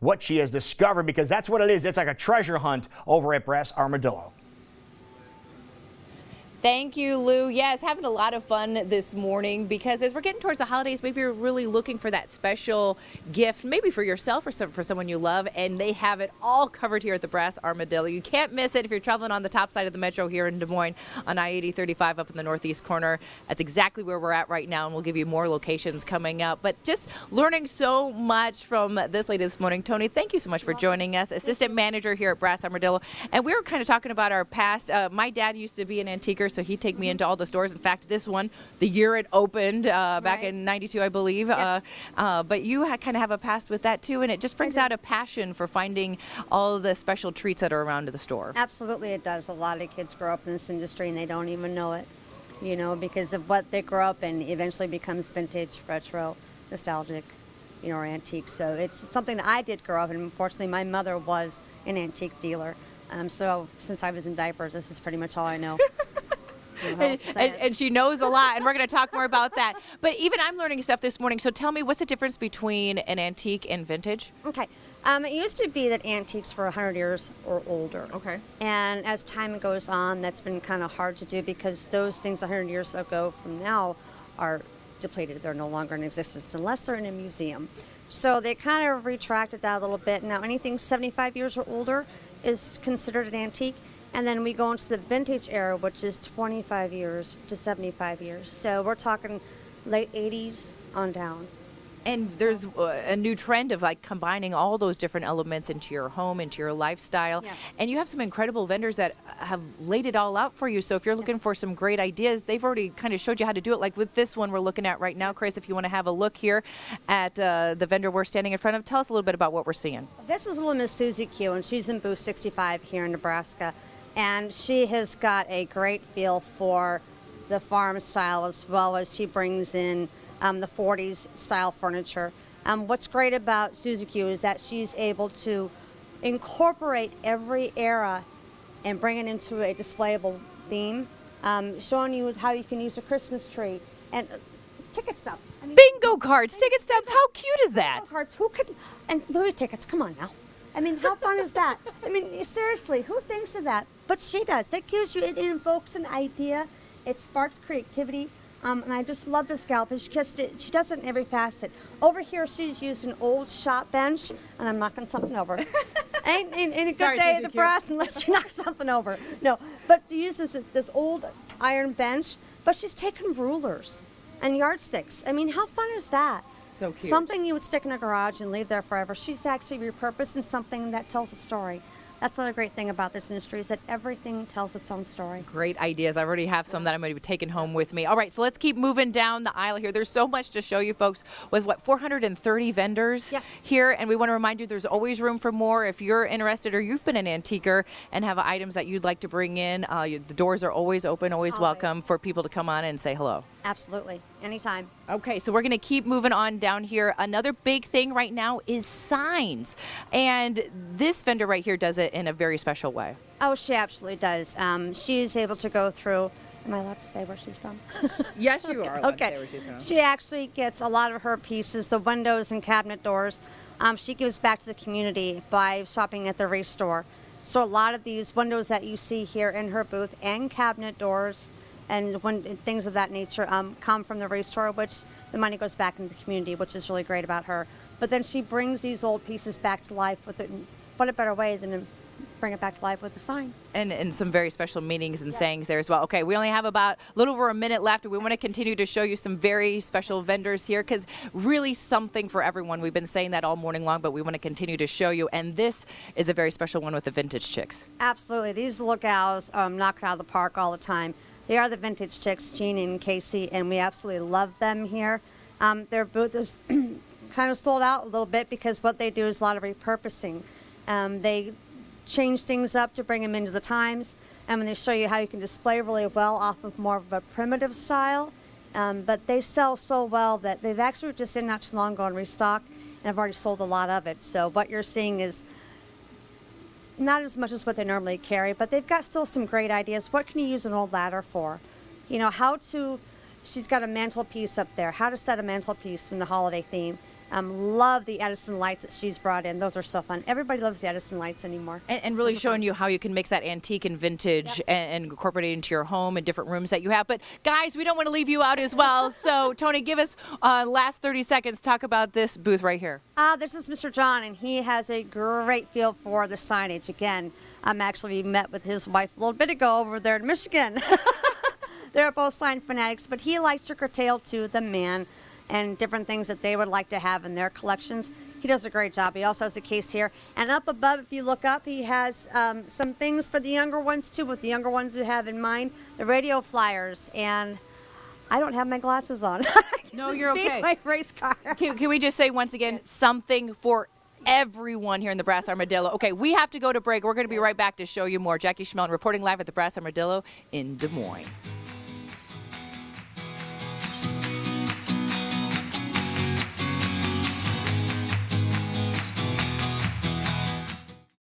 what she has discovered, because that's what it is. It's like a treasure hunt over at Brass Armadillo. Thank you, Lou. Yes, having a lot of fun this morning, because as we're getting towards the holidays, maybe you're really looking for that special gift, maybe for yourself or for someone you love, and they have it all covered here at the Brass Armadillo. You can't miss it if you're traveling on the top side of the metro here in Des Moines on I-80/35 up in the northeast corner. That's exactly where we're at right now, and we'll give you more locations coming up. But just learning so much from this lady this morning. Tony, thank you so much for joining us, assistant manager here at Brass Armadillo. And we were kind of talking about our past. My dad used to be an antiquer, so he'd take me into all the stores. In fact, this one, the year it opened, back in '92, I believe. Yes. But you kind of have a past with that too, and it just brings out a passion for finding all the special treats that are around the store. Absolutely, it does. A lot of kids grow up in this industry and they don't even know it, you know, because of what they grow up in eventually becomes vintage, retro, nostalgic, you know, or antique. So it's something that I did grow up in. Unfortunately, my mother was an antique dealer. So since I was in diapers, this is pretty much all I know. And she knows a lot, and we're going to talk more about that. But even I'm learning stuff this morning, so tell me, what's the difference between an antique and vintage? Okay. It used to be that antiques were 100 years or older. Okay. And as time goes on, that's been kind of hard to do, because those things 100 years ago from now are depleted. They're no longer in existence unless they're in a museum. So they kind of retracted that a little bit. Now anything 75 years or older is considered an antique. And then we go into the vintage era, which is 25 years to 75 years. So we're talking late 80s on down. And there's a new trend of like combining all those different elements into your home, into your lifestyle. Yes. And you have some incredible vendors that have laid it all out for you. So if you're looking for some great ideas, they've already kind of showed you how to do it. Like with this one we're looking at right now, Chris, if you want to have a look here at the vendor we're standing in front of, tell us a little bit about what we're seeing. This is little Miss Susie Q, and she's in booth 65 here in Nebraska. And she has got a great feel for the farm style, as well as she brings in the 40s style furniture. What's great about Susie Q is that she's able to incorporate every era and bring it into a displayable theme, showing you how you can use a Christmas tree and ticket stubs. I mean, Bingo cards, ticket stubs, how cute is that? bingo cards, who could, and movie tickets, come on now. I mean, how fun is that? I mean, seriously, who thinks of that? But she does. That gives you, it invokes an idea. It sparks creativity. And I just love this gal, because she does it in every facet. Over here, she's used an old shop bench, and I'm knocking something over. ain't a good day at the Brass unless you knock something over. No, but she uses this old iron bench, but she's taken rulers and yardsticks. I mean, how fun is that? So cute. Something you would stick in a garage and leave there forever. She's actually repurposed in something that tells a story. That's another great thing about this industry, is that everything tells its own story. Great ideas. I already have some that I'm going to be taking home with me. All right, so let's keep moving down the aisle here. There's so much to show you folks with, 430 vendors here, and we want to remind you there's always room for more. If you're interested or you've been an antiquer and have items that you'd like to bring in, the doors are always open, always welcome for people to come on and say hello. Absolutely. Anytime. Okay, so we're going to keep moving on down here. Another big thing right now is signs. And this vendor right here does it in a very special way. Oh, she absolutely does. She's able to go through. Am I allowed to say where she's from? Yes, you are allowed to say Okay. where she's from. She actually gets a lot of her pieces, the windows and cabinet doors. She gives back to the community by shopping at the race store. So a lot of these windows that you see here in her booth and cabinet doors and things of that nature come from the race store, which the money goes back into the community, which is really great about her. But then she brings these old pieces back to life with it. What a better way than to bring it back to life with a sign. And some very special meanings and sayings there as well. Okay, we only have about a little over a minute left. We want to continue to show you some very special vendors here, because really something for everyone. We've been saying that all morning long, but we want to continue to show you. And this is a very special one with the vintage chicks. Absolutely. These little gals knock it out of the park all the time. They are the vintage chicks, Jean and Casey, and we absolutely love them here. Their booth is kind of sold out a little bit, because what they do is a lot of repurposing. They change things up to bring them into the times, and when they show you how you can display really well off of more of a primitive style. But they sell so well that they've actually just in not too long ago and restocked, and I've already sold a lot of it. So what you're seeing is not as much as what they normally carry, but they've got still some great ideas. What can you use an old ladder for? You know, she's got a mantelpiece up there, how to set a mantelpiece from the holiday theme. Love the Edison lights that she's brought in. Those are so fun. Everybody loves the Edison lights anymore. And really showing you how you can mix that antique and vintage and incorporate it into your home and different rooms that you have. But guys, we don't want to leave you out as well. So Tony, give us last 30 seconds. Talk about this booth right here. This is Mr. John, and he has a great feel for the signage. Again, we met with his wife a little bit ago over there in Michigan. They're both sign fanatics, but he likes to curtail to the man and different things that they would like to have in their collections. He does a great job. He also has a case here. And up above, if you look up, he has some things for the younger ones, too, with the younger ones who have in mind. The radio flyers. And I don't have my glasses on. No, you're okay. My race car. Can we just say once again, something for everyone here in the Brass Armadillo. Okay, we have to go to break. We're going to be right back to show you more. Jackie Schmelton reporting live at the Brass Armadillo in Des Moines.